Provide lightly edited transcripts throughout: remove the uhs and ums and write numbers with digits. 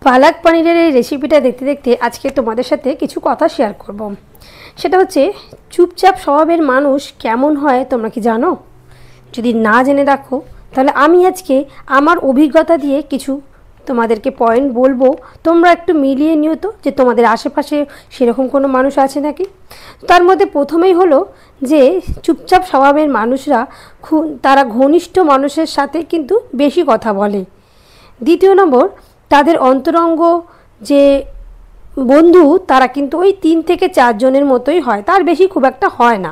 পালক পনিরের এই রেসিপিটা দেখতে দেখতে আজকে তোমাদের সাথে কিছু কথা শেয়ার করব। সেটা হচ্ছে চুপচাপ স্বভাবের মানুষ কেমন হয় তোমরা কি জানো? যদি না জেনে রাখো তাহলে আমি আজকে আমার অভিজ্ঞতা দিয়ে কিছু তোমাদেরকে পয়েন্ট বলবো, তোমরা একটু মিলিয়ে নিও তো যে তোমাদের আশেপাশে সেরকম কোনো মানুষ আছে নাকি। তার মধ্যে প্রথমেই হলো যে চুপচাপ স্বভাবের মানুষরা তারা ঘনিষ্ঠ মানুষের সাথে কিন্তু বেশি কথা বলে। দ্বিতীয় নম্বর, তাদের অন্তরঙ্গ যে বন্ধু তারা কিন্তু ওই 3 থেকে 4 জনের মতোই হয়, তার বেশি খুব একটা হয় না।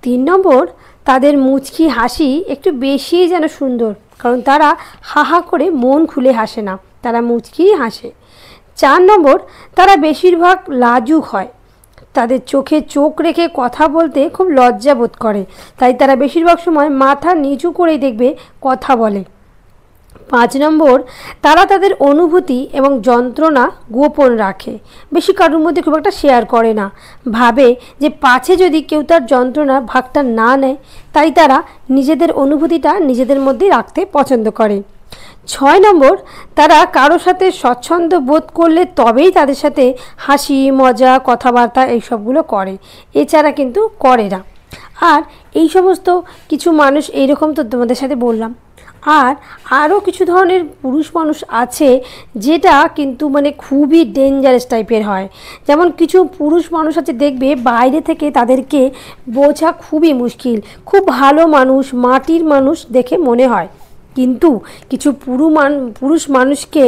3 নম্বর, তাদের মুচকি হাসি একটু বেশি যেন সুন্দর, কারণ তারা হাহা করে মন খুলে হাসে না, তারা মুচকিই হাসে। 4 নম্বর, তারা বেশিরভাগ লাজুক হয়, তাদের চোখে চোখ রেখে কথা বলতে খুব লজ্জা বোধ করে, তাই তারা বেশিরভাগ সময় মাথা নিচু করেই দেখবে কথা বলে। 5 নম্বর, তারা তাদের অনুভূতি এবং যন্ত্রণা গোপন রাখে, বেশি কারোর মধ্যে খুব একটা শেয়ার করে না, ভাবে যে পাছে যদি কেউ তার যন্ত্রণার ভাগটা না নেয়, তাই তারা নিজেদের অনুভূতিটা নিজেদের মধ্যেই রাখতে পছন্দ করে। 6 নম্বর, তারা কারোর সাথে স্বচ্ছন্দ বোধ করলে তবেই তাদের সাথে হাসি মজা কথাবার্তা এইসবগুলো করে, এছাড়া কিন্তু করে না। আর এই সমস্ত কিছু মানুষ এইরকম তো তোমাদের সাথে বললাম। আর আরও কিছু ধরনের পুরুষ মানুষ আছে যেটা কিন্তু মানে খুবই ডেঞ্জারাস টাইপের হয়। যেমন কিছু পুরুষ মানুষ আছে দেখবে বাইরে থেকে তাদেরকে বোঝা খুবই মুশকিল, খুব ভালো মানুষ, মাটির মানুষ দেখে মনে হয়, কিন্তু কিছু পুরুষ মানুষকে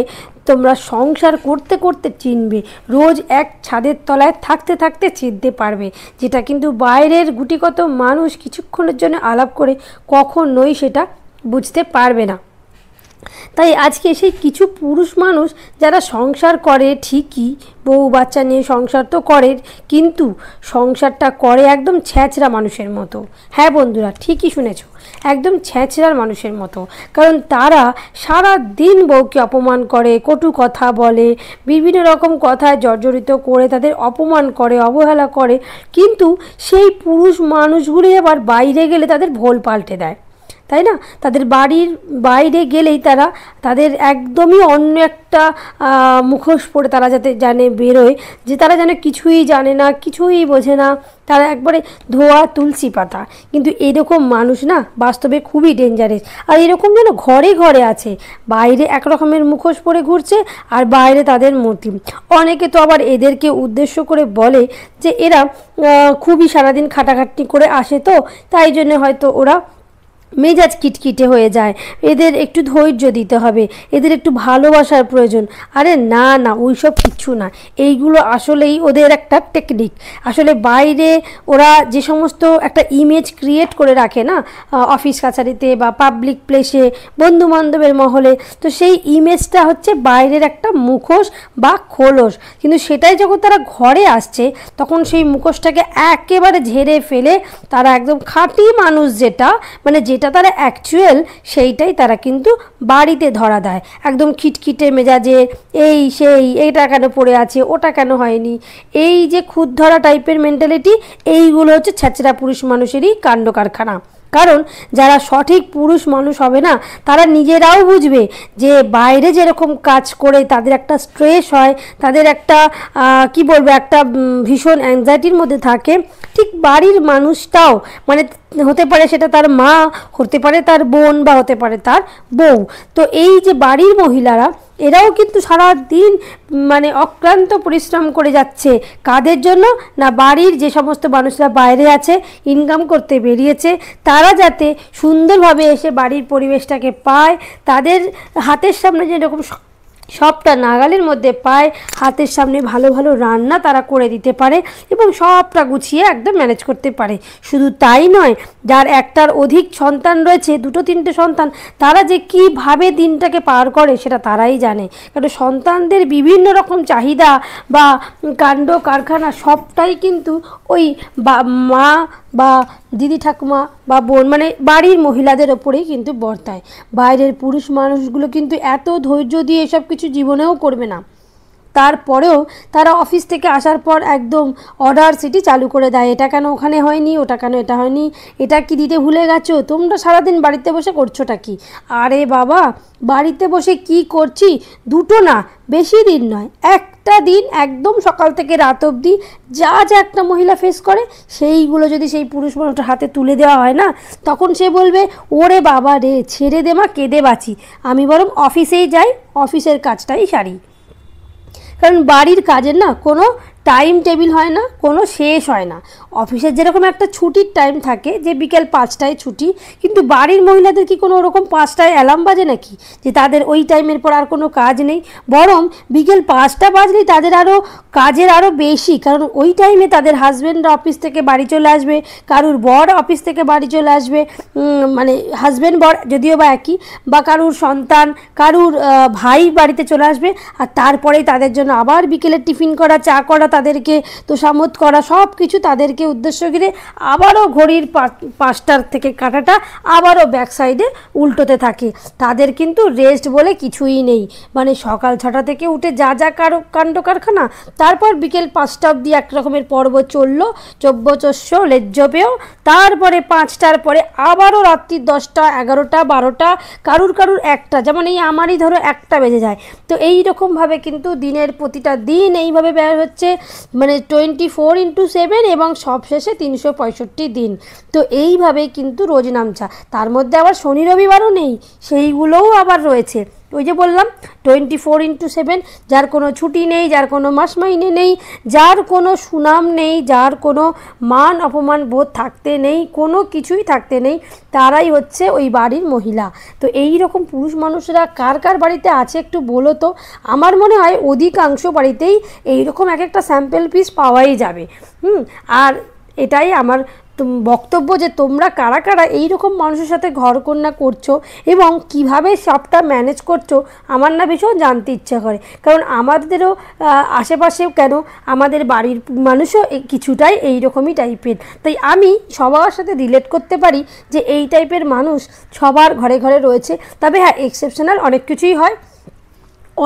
তোমরা সংসার করতে করতে চিনবে, রোজ এক ছাদের তলায় থাকতে থাকতে চিনতে পারবে, যেটা কিন্তু বাইরের গুটিকত মানুষ কিছুক্ষণের জন্য আলাপ করে কখনোই সেটা বুঝতে পারবে না। তাই আজকে সেই কিছু পুরুষ মানুষ যারা সংসার করে ঠিকই, বউ বাচ্চা নিয়ে সংসার তো করে, কিন্তু সংসারটা করে একদম ছ্যাঁচড়া মানুষের মতো। হ্যাঁ বন্ধুরা, ঠিকই শুনেছ, একদম ছ্যাঁচড়ার মানুষের মতো। কারণ তারা সারা দিন বউকে অপমান করে, কটু কথা বলে, বিভিন্ন রকম কথায় জর্জরিত করে তাদের অপমান করে, অবহেলা করে, কিন্তু সেই পুরুষ মানুষগুলি আবার বাইরে গেলে তাদের ভোল পাল্টে দেয়, তাই না? তাদের বাড়ির বাইরে গেলেই তাদের একদমই অন্য একটা মুখোশ পরে তারা যাতে জানে বেরোয় যে তারা যেন কিছুই জানে না, কিছুই বোঝে না, তারা একবারে ধোয়া তুলসী পাতা। কিন্তু এরকম মানুষ না বাস্তবে খুবই ডেঞ্জারাস। আর এরকম যেন ঘরে ঘরে আছে, বাইরে এক রকমের মুখোশ পরে ঘুরছে আর বাইরে তাদের মূর্তি। অনেকে তো আবার এদেরকে উদ্দেশ্য করে বলে যে এরা খুবই সারাদিন খাটাখাটনি করে আসে, তো তাই জন্য হয়তো ওরা মেজাজ কিটকিটে হয়ে যায়, এদের একটু ধৈর্য দিতে হবে, এদের একটু ভালোবাসার প্রয়োজন। আরে না না, ওইসব কিচ্ছু না, এইগুলো আসলেই ওদের একটা টেকনিক। আসলে বাইরে ওরা যে সমস্ত একটা ইমেজ ক্রিয়েট করে রাখে না, অফিস কাছারিতে বা পাবলিক প্লেসে, বন্ধুবান্ধবের মহলে, তো সেই ইমেজটা হচ্ছে বাইরের একটা মুখোশ বা খোলস, কিন্তু সেটাই যখন তারা ঘরে আসছে তখন সেই মুখোশটাকে একেবারে ঝেড়ে ফেলে তারা একদম খাঁটি মানুষ যেটা তারা অ্যাকচুয়াল, সেইটাই তারা কিন্তু বাড়িতে ধরা দেয়, একদম খিটখিটে মেজাজে, এই সেই, এইটা কেন পড়ে আছে, ওটা কেন হয়নি, এই যে খুদ ধরা টাইপের মেন্টালিটি, এইগুলো হচ্ছে ছ্যাচরা পুরুষ মানুষেরই কাণ্ড কারখানা। কারণ যারা সঠিক পুরুষ মানুষ হবে না, তারা নিজেরাও বুঝবে যে বাইরে যেরকম কাজ করে তাদের একটা স্ট্রেস হয়, তাদের একটা কি বলবো, একটা ভীষণ অ্যাংজাইটির মধ্যে থাকে, ঠিক বাড়ির মানুষটাও হতে পারে সেটা তার মা, হতে পারে তার বোন, বা হতে পারে তার বউ। তো এই যে বাড়ির মহিলারা, এরাও কিন্তু সারা দিন অক্লান্ত পরিশ্রম করে যাচ্ছে, কাদের জন্য না, বাড়ির যে সমস্ত মানুষরা বাইরে আছে, ইনকাম করতে বেরিয়েছে, তারা যাতে সুন্দরভাবে এসে বাড়ির পরিবেশটাকে পায়, তাদের হাতের সামনে যেরকম সবটা নাগালের মধ্যে পায়, হাতের সামনে ভালো ভালো রান্না তারা করে দিতে পারে এবং সবটা গুছিয়ে একদম ম্যানেজ করতে পারে। শুধু তাই নয়, যার একটার অধিক সন্তান রয়েছে, 2-3টে সন্তান, তারা যে কীভাবে দিনটাকে পার করে সেটা তারাই জানে। কারণ সন্তানদের বিভিন্ন রকম চাহিদা বা কাণ্ড কারখানা সবটাই কিন্তু ওই মা বা দিদি ঠাকুমা বা বোন, বাড়ির মহিলাদের ওপরেই কিন্তু বর্তায়। বাইরের পুরুষ মানুষগুলো কিন্তু এত ধৈর্য দিয়ে এসব কিছু জীবনেও করবে না। তারপরেও তারা অফিস থেকে আসার পর একদম অর্ডার সিটি চালু করে দেয়, এটা কেন ওখানে হয়নি, ওটা কেন এটা হয়নি, এটা কি দিতে ভুলে গেছো, তোমরা সারাদিন বাড়িতে বসে করছোটা কি? আরে বাবা, বাড়িতে বসে কি করছি, দুটো না বেশি দিন নয়, একটা দিন একদম সকাল থেকে রাত অবধি যা যা একটা মহিলা ফেস করে সেইগুলো যদি সেই পুরুষ মানুষটার হাতে তুলে দেওয়া হয় না, তখন সে বলবে ওরে বাবা রে, ছেড়ে দে মা, কেঁদে বাঁচি, আমি বরং অফিসেই যাই, অফিসের কাজটাই সারি। কারণ বাড়ির কাজের না কোনো টাইম টেবিল হয় না, কোনো শেষ হয় না। অফিসের যেরকম একটা ছুটির টাইম থাকে যে বিকেল 5টায় ছুটি, কিন্তু বাড়ির মহিলাদের কি কোনো ওরকম 5টায় অ্যালার্ম বাজে নাকি যে তাদের ওই টাইমের পর আর কোনো কাজ নেই? বরং বিকেল 5টা বাজলেই তাদের আরও কাজের আরও বেশি, কারণ ওই টাইমে তাদের হাজব্যান্ডরা অফিস থেকে বাড়ি চলে আসবে, কারুর বর অফিস থেকে বাড়ি চলে আসবে, মানে হাজব্যান্ড বর যদিও বা একই, বা কারুর সন্তান, কারুর ভাই বাড়িতে চলে আসবে, আর তারপরেই তাদের জন্য আবার বিকেলের টিফিন করা, চা করা, তাদেরকে তোষামত করা, সব কিছু তাদেরকে উদ্দেশ্য করে আবারও ঘড়ির 5টার থেকে কাঁটাটা আবারও ব্যাক সাইডে উল্টোতে থাকে। তাদের কিন্তু রেস্ট বলে কিছুই নেই, মানে সকাল 6টা থেকে উঠে যা যা কাণ্ড কারখানা, তারপর বিকেল 5টা অবধি এক রকমের পর্ব চললো, চব্যচস্য লেজ্জপেও, তারপরে 5টার পরে আবারও রাত্রি 10টা, 11টা, 12টা, কারুর 1টা, যেমন এই আমারই ধরো 1টা বেজে যায়। তো এই রকমভাবে কিন্তু দিনের প্রতিটা দিন এইভাবে ব্যয় হচ্ছে, মানে 24x7, এবং সবশেষে 365 দিন। তো এইভাবেই কিন্তু রোজ নামছা, তার মধ্যে আবার শনি রবিবারও নেই, সেইগুলোও আবার রয়েছে। ওই যে বললাম 24x7, যার কোনো ছুটি নেই, যার কোনো মাস মাইনে নেই, যার কোনো সুনাম নেই, যার কোনো মান অপমান বোধ থাকতে নেই, কোনো কিছুই থাকতে নেই, তারাই হচ্ছে ওই বাড়ির মহিলা। তো এই রকম পুরুষ মানুষরা কার কার বাড়িতে আছে একটু বলো তো। আমার মনে হয় অধিকাংশ বাড়িতেই এইরকম এক একটা স্যাম্পল পিস পাওয়াই যাবে। আর এটাই আমার বক্তব্য যে তোমরা কারা কারা এইরকম মানুষের সাথে ঘরকন্যা করছো এবং কিভাবে সবটা ম্যানেজ করছো, আমার না ভীষণ জানতে ইচ্ছা করে। কারণ আমাদেরও আশেপাশেও কেন, আমাদের বাড়ির মানুষও কিছুটাই এইরকমই টাইপের, তাই আমি সবার সাথে রিলেট করতে পারি যে এই টাইপের মানুষ সবার ঘরে ঘরে রয়েছে। তবে হ্যাঁ, এক্সেপশনাল অনেক কিছুই হয়।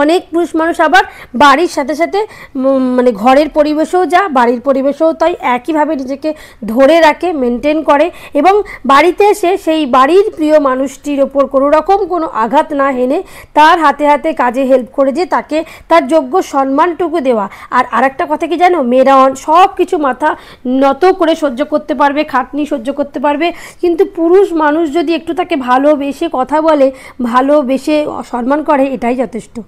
অনেক পুরুষ মানুষ আবার বাড়ির সাথে সাথে মানে ঘরের পরিবেশেও যা, বাড়ির পরিবেশেও তাই একইভাবে নিজেকে ধরে রাখে, মেনটেন করে, এবং বাড়িতে এসে সেই বাড়ির প্রিয় মানুষটির ওপর কোনো রকম কোনো আঘাত না হেনে তার হাতে হাতে কাজে হেল্প করে, যে তাকে তার যোগ্য সম্মানটুকু দেওয়া। আর আরেকটা কথা কি জানো, মেয়েরা সব কিছু মাথা নত করে সহ্য করতে পারবে, খাটনি সহ্য করতে পারবে, কিন্তু পুরুষ মানুষ যদি একটু তাকে ভালোবেসে কথা বলে, ভালোবেসে সম্মান করে, এটাই যথেষ্ট।